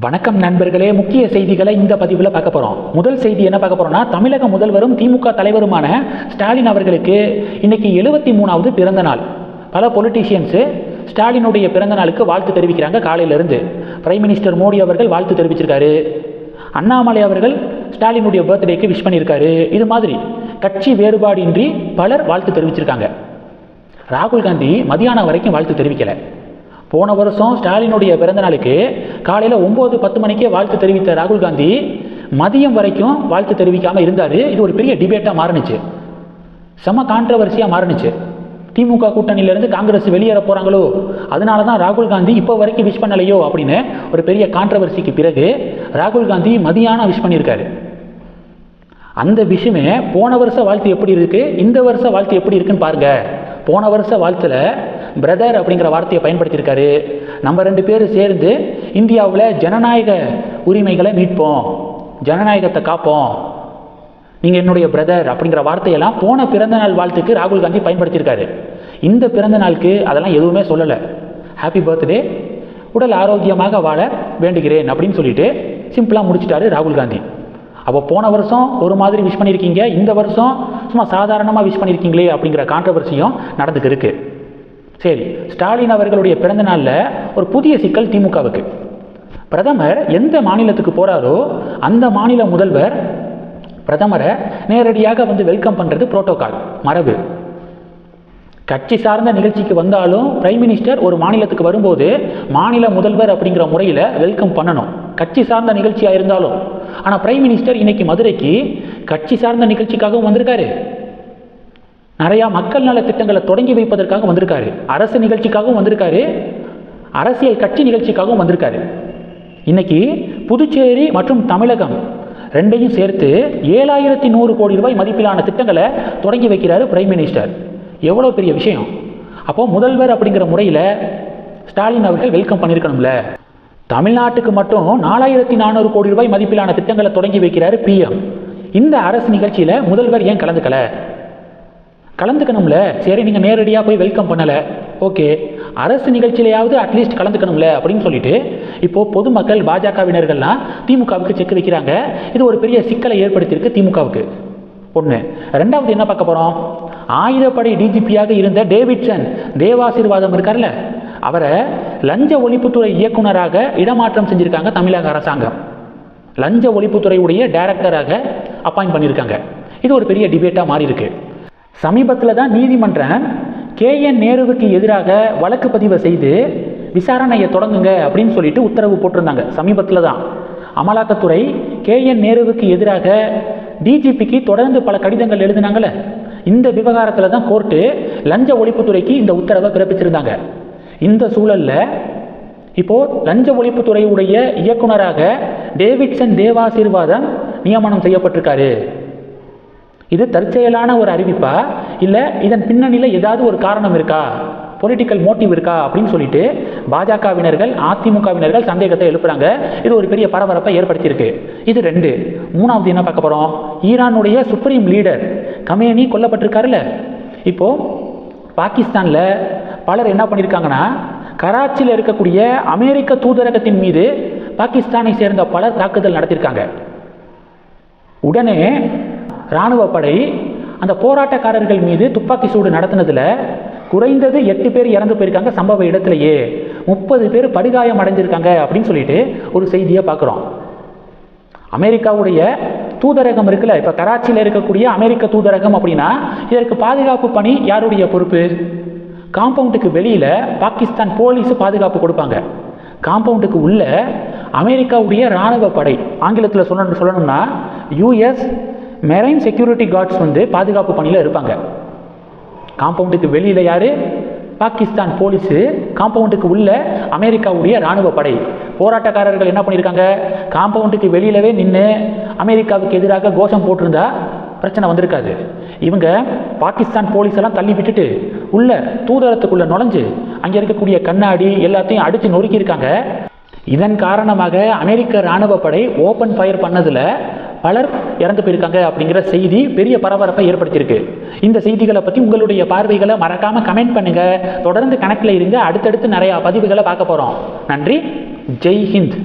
வணக்கம் நண்பர்களே, முக்கிய செய்திகளை இந்த பதிவில் பார்க்க போகிறோம். முதல் செய்தி என்ன பார்க்க போகிறோம்னா, தமிழக முதல்வரும் திமுக தலைவருமான ஸ்டாலின் அவர்களுக்கு இன்னைக்கு 73வது பிறந்த நாள். பல பொலிட்டீஷியன்ஸு ஸ்டாலினுடைய பிறந்த நாளுக்கு வாழ்த்து தெரிவிக்கிறாங்க. காலையிலிருந்து பிரைம் மினிஸ்டர் மோடி அவர்கள் வாழ்த்து தெரிவிச்சிருக்காரு. அண்ணாமலை அவர்கள் ஸ்டாலினுடைய பர்த்டேக்கு விஷ் பண்ணியிருக்காரு. இது மாதிரி கட்சி வேறுபாடின்றி பலர் வாழ்த்து தெரிவிச்சிருக்காங்க. ராகுல் காந்தி மதியானம் வரைக்கும் வாழ்த்து தெரிவிக்கலை. போன வருஷம் ஸ்டாலினுடைய பிறந்தநாளுக்கு காலையில் 9-10 மணிக்கே வாழ்த்து தெரிவித்த ராகுல் காந்தி மதியம் வரைக்கும் வாழ்த்து தெரிவிக்காமல் இருந்தார். இது ஒரு பெரிய டிபேட்டாக மாறுனுச்சு, செம கான்ட்ரவர்சியாக மாறுனுச்சு. திமுக கூட்டணியிலேருந்து காங்கிரஸ் வெளியேற போகிறாங்களோ, அதனால தான் ராகுல் காந்தி இப்போ வரைக்கும் விஷ் பண்ணலையோ அப்படின்னு ஒரு பெரிய கான்ட்ரவர்சிக்கு பிறகு ராகுல் காந்தி மதியானம் விஷ் பண்ணியிருக்காரு. அந்த விஷயமே போன வருஷ வாழ்த்து எப்படி இருக்குது, இந்த வருஷ வாழ்த்து எப்படி இருக்குன்னு பாருங்கள். போன வருஷ வாழ்த்தில் பிரதர் அப்படிங்கிற வார்த்தையை பயன்படுத்தியிருக்காரு. நம்ம 2 பேர் சேர்ந்து இந்தியாவில் ஜனநாயக உரிமைகளை மீட்போம், ஜனநாயகத்தை காப்போம், நீங்கள் என்னுடைய பிரதர் அப்படிங்கிற வார்த்தையெல்லாம் போன பிறந்தநாள் வாழ்த்துக்கு ராகுல் காந்தி பயன்படுத்தியிருக்காரு. இந்த பிறந்த நாளுக்கு அதெல்லாம் எதுவுமே சொல்லலை. ஹாப்பி பர்த்டே, உடல் ஆரோக்கியமாக வாழ வேண்டுகிறேன் அப்படின்னு சொல்லிட்டு சிம்பிளாக முடிச்சிட்டாரு ராகுல் காந்தி. அப்போ போன வருஷம் ஒரு மாதிரி விஷ் பண்ணியிருக்கீங்க, இந்த வருஷம் சும்மா சாதாரணமாக விஷ் பண்ணியிருக்கீங்களே அப்படிங்கிற கான்ட்ரவர்சியும் நடந்துக்கு இருக்கு. சரி, ஸ்டாலின் அவர்களுடைய பிறந்த நாளில் ஒரு புதிய சிக்கல் திமுகவுக்கு. பிரதமர் எந்த மாநிலத்துக்கு போகிறாரோ அந்த மாநில முதல்வர் பிரதமரை நேரடியாக வந்து வெல்கம் பண்ணுறது புரோட்டோகால், மரபு. கட்சி சார்ந்த நிகழ்ச்சிக்கு வந்தாலும் பிரைம் மினிஸ்டர் ஒரு மாநிலத்துக்கு வரும்போது மாநில முதல்வர் அப்படிங்கிற முறையில் வெல்கம் பண்ணணும், கட்சி சார்ந்த நிகழ்ச்சியாக இருந்தாலும். ஆனால் பிரைம் மினிஸ்டர் இன்னைக்கு மதுரைக்கு கட்சி சார்ந்த நிகழ்ச்சிக்காகவும் வந்திருக்காரு, நிறையா மக்கள் நல திட்டங்களை தொடங்கி வைப்பதற்காக வந்திருக்காரு, அரசு நிகழ்ச்சிக்காகவும் வந்திருக்காரு, அரசியல் கட்சி நிகழ்ச்சிக்காகவும் வந்திருக்காரு. இன்னைக்கு புதுச்சேரி மற்றும் தமிழகம் ரெண்டையும் சேர்த்து 7100 கோடி ரூபாய் மதிப்பிலான திட்டங்களை தொடங்கி வைக்கிறாரு பிரைம் மினிஸ்டர். எவ்வளோ பெரிய விஷயம். அப்போது முதல்வர் அப்படிங்கிற முறையில் ஸ்டாலின் அவர்கள் வெல்கம் பண்ணியிருக்கணும்ல. தமிழ்நாட்டுக்கு மட்டும் 4400 கோடி ரூபாய் மதிப்பிலான திட்டங்களை தொடங்கி வைக்கிறாரு பிஎம். இந்த அரசு நிகழ்ச்சியில் முதல்வர் ஏன் கலந்துக்கணும்ல. சரி, நீங்கள் நேரடியாக போய் வெல்கம் பண்ணலை, ஓகே, அரசு நிகழ்ச்சியிலையாவது அட்லீஸ்ட் கலந்துக்கணும்ல அப்படின்னு சொல்லிட்டு இப்போது பொதுமக்கள் பாஜகவினர்கள்லாம் திமுகவுக்கு செக் வைக்கிறாங்க. இது ஒரு பெரிய சிக்கலை ஏற்படுத்தியிருக்கு திமுகவுக்கு. ஒன்று. ரெண்டாவது என்ன பார்க்க போகிறோம், ஆயுதப்படை டிஜிபியாக இருந்த டேவிட்சன் தேவாசீர்வாதம் இருக்கார்ல, அவரை லஞ்ச ஒழிப்புத்துறை இயக்குநராக இடமாற்றம் செஞ்சுருக்காங்க தமிழக அரசாங்கம். லஞ்ச ஒழிப்புத்துறையுடைய டைரக்டராக அப்பாயிண்ட் பண்ணியிருக்காங்க. இது ஒரு பெரிய டிபேட்டாக மாறி இருக்கு. சமீபத்தில் தான் நீதிமன்றம் KN நேருவுக்கு எதிராக வழக்கு பதிவை செய்து விசாரணையை தொடங்குங்க அப்படின்னு சொல்லிட்டு உத்தரவு போட்டிருந்தாங்க. சமீபத்தில் தான் அமலாக்கத்துறை KN நேருவுக்கு எதிராக டிஜிபிக்கு தொடர்ந்து பல கடிதங்கள் எழுதினாங்களே, இந்த விவகாரத்தில் தான் கோர்ட்டு லஞ்ச ஒழிப்புத்துறைக்கு இந்த உத்தரவை பிறப்பிச்சிருந்தாங்க. இந்த சூழலில் இப்போது லஞ்ச ஒழிப்புத்துறையுடைய இயக்குநராக டேவிட்சன் தேவாசீர்வாதம் நியமனம் செய்யப்பட்டிருக்காரு. இது தற்செயலான ஒரு அறிவிப்பா, இல்லை இதன் பின்னணியில் ஏதாவது ஒரு காரணம் இருக்கா, பொலிட்டிக்கல் மோட்டிவ் இருக்கா அப்படின்னு சொல்லிட்டு பாஜகவினர்கள் அதிமுகவினர்கள் சந்தேகத்தை எழுப்புறாங்க. இது ஒரு பெரிய பரபரப்பை ஏற்படுத்தியிருக்கு. இது 2. மூணாவது என்ன பார்க்க போகிறோம், ஈரானுடைய சுப்ரீம் லீடர் கமேனி கொல்லப்பட்டிருக்காருல்ல. இப்போது பாகிஸ்தானில் பலர் என்ன பண்ணியிருக்காங்கன்னா, கராச்சியில் இருக்கக்கூடிய அமெரிக்க தூதரகத்தின் மீது பாகிஸ்தானை சேர்ந்த பலர் தாக்குதல் நடத்தியிருக்காங்க. உடனே இராணுவ படை அந்த போராட்டக்காரர்கள் மீது துப்பாக்கி சூடு நடத்தினதில் குறைந்தது 8 பேர் இறந்து போயிருக்காங்க. சம்பவ இடத்திலேயே 30 பேர் படுகாயம் அடைஞ்சிருக்காங்க அப்படின்னு சொல்லிட்டு ஒரு செய்தியை பார்க்குறோம். அமெரிக்காவுடைய தூதரகம் இருக்குல்ல, இப்போ கராச்சியில் இருக்கக்கூடிய அமெரிக்க தூதரகம் அப்படின்னா இதற்கு பாதுகாப்பு பணி யாருடைய பொறுப்பு? காம்பவுண்டுக்கு வெளியில் பாகிஸ்தான் போலீஸு பாதுகாப்பு கொடுப்பாங்க. காம்பவுண்டுக்கு உள்ள அமெரிக்காவுடைய இராணுவ படை, ஆங்கிலத்தில் சொல்லணும்னா US மெரைன் செக்யூரிட்டி கார்ட்ஸ் வந்து பாதுகாப்பு பணியில் இருப்பாங்க. காம்பவுண்டுக்கு வெளியில் யார்? பாகிஸ்தான் போலீஸு, காம்பவுண்டுக்கு உள்ள அமெரிக்காவுடைய இராணுவ படை. போராட்டக்காரர்கள் என்ன பண்ணியிருக்காங்க, காம்பவுண்டுக்கு வெளியிலவே நின்று அமெரிக்காவுக்கு எதிராக கோஷம் போட்டிருந்தா பிரச்சனை வந்திருக்காது. இவங்க பாகிஸ்தான் போலீஸெல்லாம் தள்ளி விட்டுட்டு உள்ள தூதரத்துக்குள்ளே நுழைஞ்சு அங்கே இருக்கக்கூடிய கண்ணாடி எல்லாத்தையும் அடித்து நொறுக்கியிருக்காங்க. இதன் காரணமாக அமெரிக்க இராணுவ படை ஓப்பன் ஃபயர் பண்ணதில் பலர் இறந்து போயிருக்காங்க அப்படிங்கிற செய்தி பெரிய பரபரப்பை ஏற்படுத்தியிருக்கு. இந்த செய்திகளை பற்றி உங்களுடைய பார்வைகளை மறக்காமல் கமெண்ட் பண்ணுங்கள். தொடர்ந்து கணக்கில் இருங்க, அடுத்தடுத்து நிறையா பதிவுகளை பார்க்க போகிறோம். நன்றி. ஜெய் ஹிந்த்.